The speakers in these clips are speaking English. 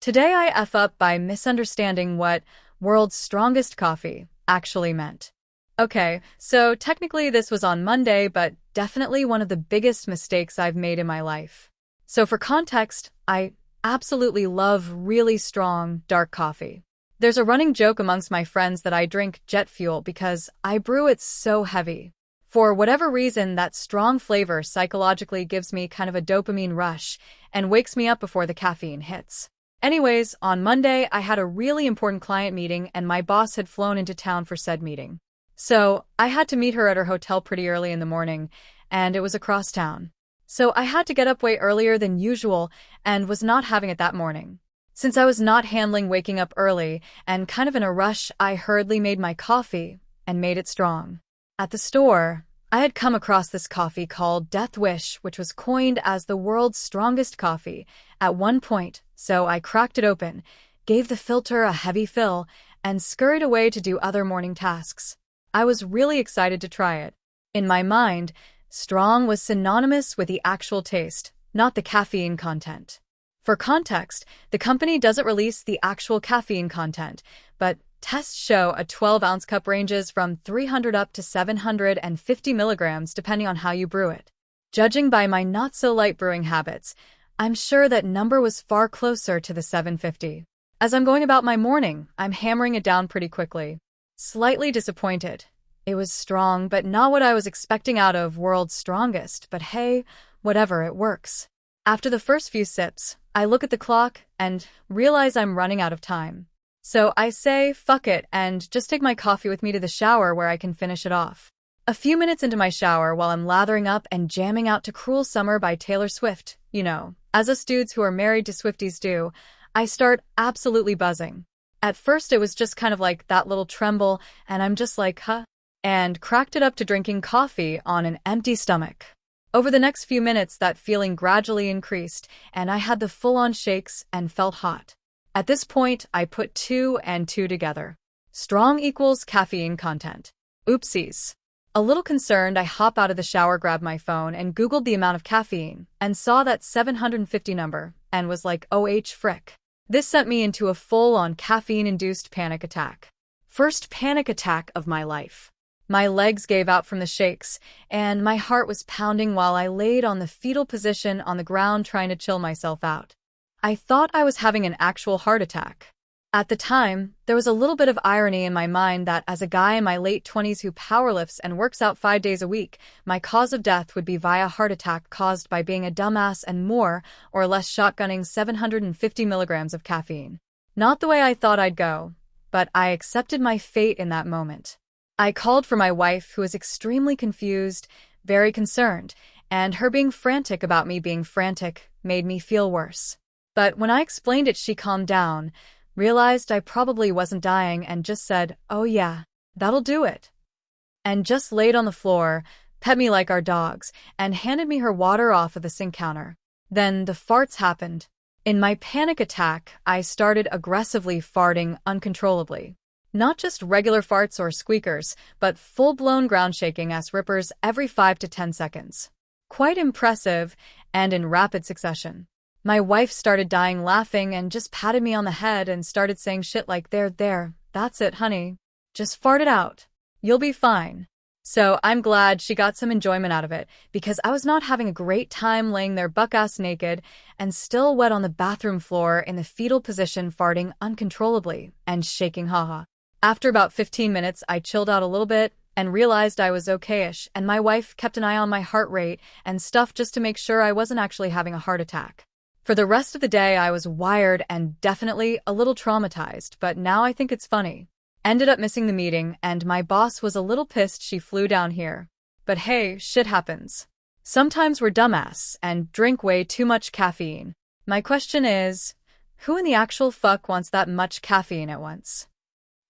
Today I F up by misunderstanding what world's strongest coffee actually meant. Okay, so technically this was on Monday, but definitely one of the biggest mistakes I've made in my life. So for context, I absolutely love really strong, dark coffee. There's a running joke amongst my friends that I drink jet fuel because I brew it so heavy. For whatever reason, that strong flavor psychologically gives me kind of a dopamine rush and wakes me up before the caffeine hits. Anyways, on Monday, I had a really important client meeting and my boss had flown into town for said meeting. So I had to meet her at her hotel pretty early in the morning, and it was across town. So I had to get up way earlier than usual and was not having it that morning. Since I was not handling waking up early and kind of in a rush, I hurriedly made my coffee and made it strong. At the store, I had come across this coffee called Death Wish, which was coined as the world's strongest coffee at one point, so I cracked it open, gave the filter a heavy fill, and scurried away to do other morning tasks. I was really excited to try it. In my mind, strong was synonymous with the actual taste, not the caffeine content. For context, the company doesn't release the actual caffeine content, but tests show a 12-ounce cup ranges from 300 up to 750 milligrams depending on how you brew it. Judging by my not-so-light brewing habits, I'm sure that number was far closer to the 750. As I'm going about my morning, I'm hammering it down pretty quickly. Slightly disappointed. It was strong, but not what I was expecting out of world's strongest, but hey, whatever, it works. After the first few sips, I look at the clock and realize I'm running out of time. So I say, fuck it, and just take my coffee with me to the shower where I can finish it off. A few minutes into my shower while I'm lathering up and jamming out to Cruel Summer by Taylor Swift, as us dudes who are married to Swifties do, I start absolutely buzzing. At first it was just kind of like that little tremble, and I'm just like, huh? And cracked it up to drinking coffee on an empty stomach. Over the next few minutes, that feeling gradually increased, and I had the full-on shakes and felt hot. At this point, I put 2 and 2 together. Strong equals caffeine content. Oopsies. A little concerned, I hop out of the shower, grabbed my phone, and Googled the amount of caffeine, and saw that 750 number, and was like, oh frick. This sent me into a full-on caffeine-induced panic attack. First panic attack of my life. My legs gave out from the shakes, and my heart was pounding while I laid on the fetal position on the ground trying to chill myself out. I thought I was having an actual heart attack. At the time, there was a little bit of irony in my mind that as a guy in my late 20s who powerlifts and works out 5 days a week, my cause of death would be via heart attack caused by being a dumbass and more or less shotgunning 750 milligrams of caffeine. Not the way I thought I'd go, but I accepted my fate in that moment. I called for my wife, who was extremely confused, very concerned, and her being frantic about me being frantic made me feel worse. But when I explained it, she calmed down, realized I probably wasn't dying, and just said, oh yeah, that'll do it. And just laid on the floor, pet me like our dogs, and handed me her water off of the sink counter. Then the farts happened. In my panic attack, I started aggressively farting uncontrollably. Not just regular farts or squeakers, but full-blown ground-shaking-ass rippers every 5 to 10 seconds. Quite impressive, and in rapid succession. My wife started dying laughing and just patted me on the head and started saying shit like, there, that's it, honey. Just fart it out. You'll be fine. So I'm glad she got some enjoyment out of it, because I was not having a great time laying there buck-ass naked and still wet on the bathroom floor in the fetal position, farting uncontrollably and shaking haha. After about 15 minutes, I chilled out a little bit and realized I was okay-ish, and my wife kept an eye on my heart rate and stuff just to make sure I wasn't actually having a heart attack. For the rest of the day, I was wired and definitely a little traumatized, but now I think it's funny. Ended up missing the meeting, and my boss was a little pissed she flew down here. But hey, shit happens. Sometimes we're dumbass and drink way too much caffeine. My question is, who in the actual fuck wants that much caffeine at once?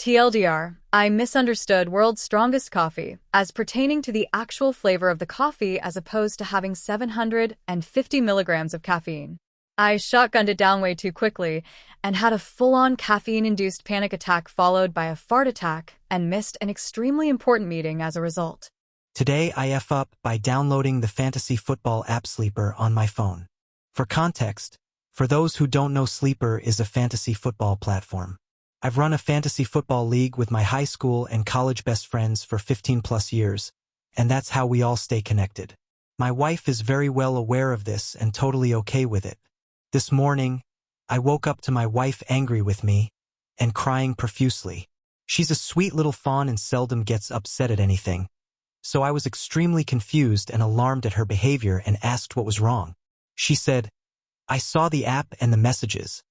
TLDR, I misunderstood world's strongest coffee as pertaining to the actual flavor of the coffee as opposed to having 750 milligrams of caffeine. I shotgunned it down way too quickly and had a full-on caffeine-induced panic attack followed by a fart attack and missed an extremely important meeting as a result. Today I F up by downloading the fantasy football app Sleeper on my phone. For context, For those who don't know, Sleeper is a fantasy football platform. I've run a fantasy football league with my high school and college best friends for 15 plus years, and that's how we all stay connected. My wife is very well aware of this and totally okay with it. This morning, I woke up to my wife angry with me and crying profusely. She's a sweet little fawn and seldom gets upset at anything. So I was extremely confused and alarmed at her behavior and asked what was wrong. She said, "I saw the app and the messages.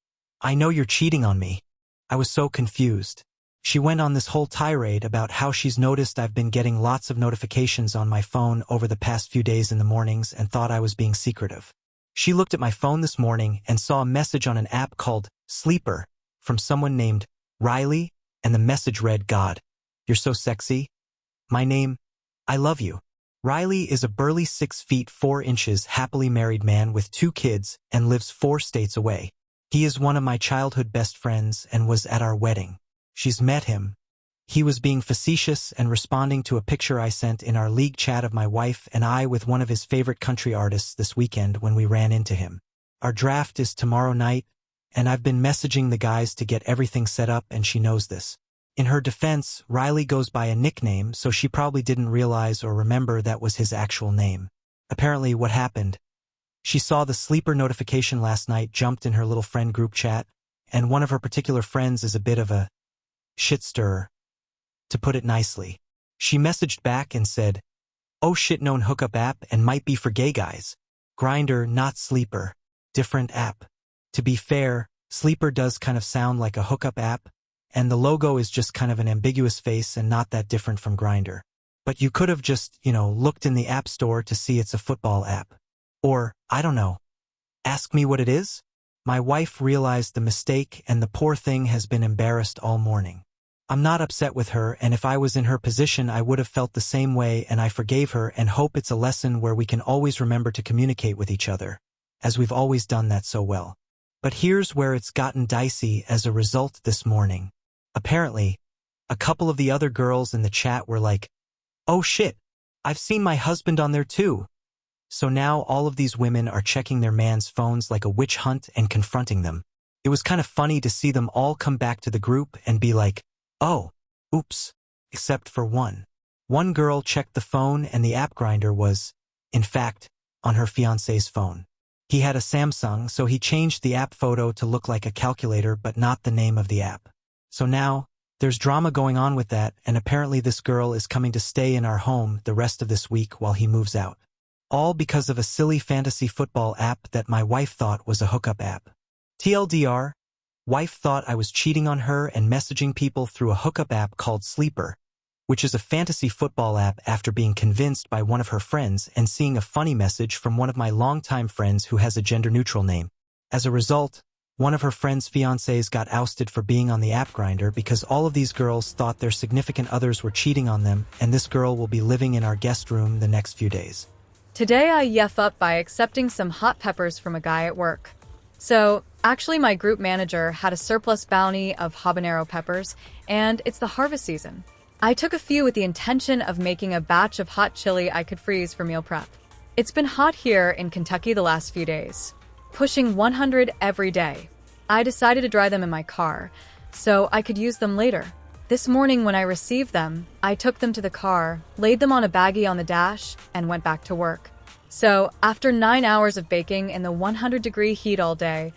I know you're cheating on me." I was so confused. She went on this whole tirade about how she's noticed I've been getting lots of notifications on my phone over the past few days in the mornings and thought I was being secretive. She looked at my phone this morning and saw a message on an app called Sleeper from someone named Riley, and the message read, "God, you're so sexy. My name, I love you." Riley is a burly 6 feet 4 inches happily married man with 2 kids and lives 4 states away. He is one of my childhood best friends and was at our wedding. She's met him. He was being facetious and responding to a picture I sent in our league chat of my wife and I with one of his favorite country artists this weekend when we ran into him. Our draft is tomorrow night, and I've been messaging the guys to get everything set up, and she knows this. In her defense, Riley goes by a nickname, so she probably didn't realize or remember that was his actual name. Apparently what happened, she saw the Sleeper notification last night, jumped in her little friend group chat, and one of her particular friends is a bit of a shit stirrer, to put it nicely. She messaged back and said, "Oh shit, known hookup app and might be for gay guys. Grindr, not Sleeper. Different app." To be fair, Sleeper does kind of sound like a hookup app, and the logo is just kind of an ambiguous face and not that different from Grindr. But you could have just, looked in the app store to see it's a football app. Or, I don't know. Ask me what it is? My wife realized the mistake, and the poor thing has been embarrassed all morning. I'm not upset with her, and if I was in her position I would have felt the same way, and I forgave her and hope it's a lesson where we can always remember to communicate with each other, as we've always done that so well. But here's where it's gotten dicey as a result this morning. Apparently, a couple of the other girls in the chat were like, "Oh shit, I've seen my husband on there too." So now all of these women are checking their man's phones like a witch hunt and confronting them. It was kind of funny to see them all come back to the group and be like, "Oh, oops," except for one. One girl checked the phone and the app Grindr was, in fact, on her fiancé's phone. He had a Samsung, so he changed the app photo to look like a calculator but not the name of the app. So now, there's drama going on with that, and apparently this girl is coming to stay in our home the rest of this week while he moves out. All because of a silly fantasy football app that my wife thought was a hookup app. TLDR, wife thought I was cheating on her and messaging people through a hookup app called Sleeper, which is a fantasy football app, after being convinced by one of her friends and seeing a funny message from one of my longtime friends who has a gender-neutral name. As a result, one of her friend's fiancés got ousted for being on the app Grindr because all of these girls thought their significant others were cheating on them, and this girl will be living in our guest room the next few days. Today I yef up by accepting some hot peppers from a guy at work. So, actually my group manager had a surplus bounty of habanero peppers, and it's the harvest season. I took a few with the intention of making a batch of hot chili I could freeze for meal prep. It's been hot here in Kentucky the last few days, pushing 100 every day. I decided to dry them in my car, so I could use them later. This morning when I received them, I took them to the car, laid them on a baggie on the dash, and went back to work. So, after 9 hours of baking in the 100-degree heat all day,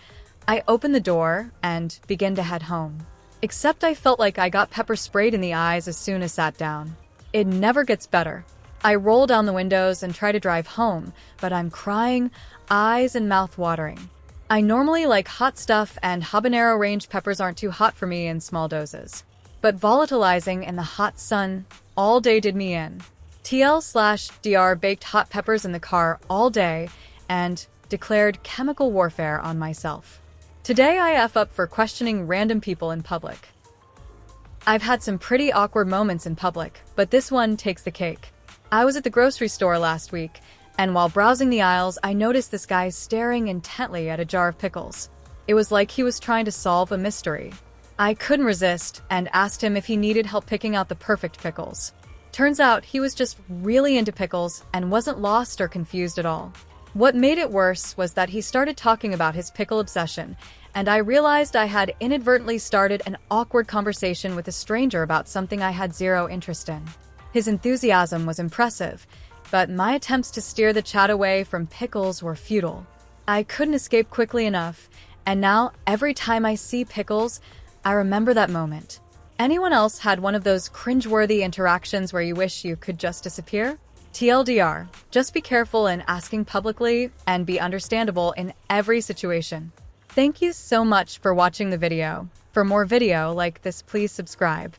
I opened the door and began to head home. Except I felt like I got pepper sprayed in the eyes as soon as sat down. It never gets better. I roll down the windows and try to drive home, but I'm crying, eyes and mouth watering. I normally like hot stuff, and habanero range peppers aren't too hot for me in small doses. But volatilizing in the hot sun all day did me in. TL/DR baked hot peppers in the car all day and declared chemical warfare on myself. Today I F up for questioning random people in public. I've had some pretty awkward moments in public, but this one takes the cake. I was at the grocery store last week, and while browsing the aisles, I noticed this guy staring intently at a jar of pickles. It was like he was trying to solve a mystery. I couldn't resist and asked him if he needed help picking out the perfect pickles. Turns out he was just really into pickles and wasn't lost or confused at all. What made it worse was that he started talking about his pickle obsession, and I realized I had inadvertently started an awkward conversation with a stranger about something I had zero interest in. His enthusiasm was impressive, but my attempts to steer the chat away from pickles were futile. I couldn't escape quickly enough, and now every time I see pickles, I remember that moment. Anyone else had one of those cringeworthy interactions where you wish you could just disappear? TLDR, just be careful in asking publicly and be understandable in every situation. Thank you so much for watching the video. For more video like this, please subscribe.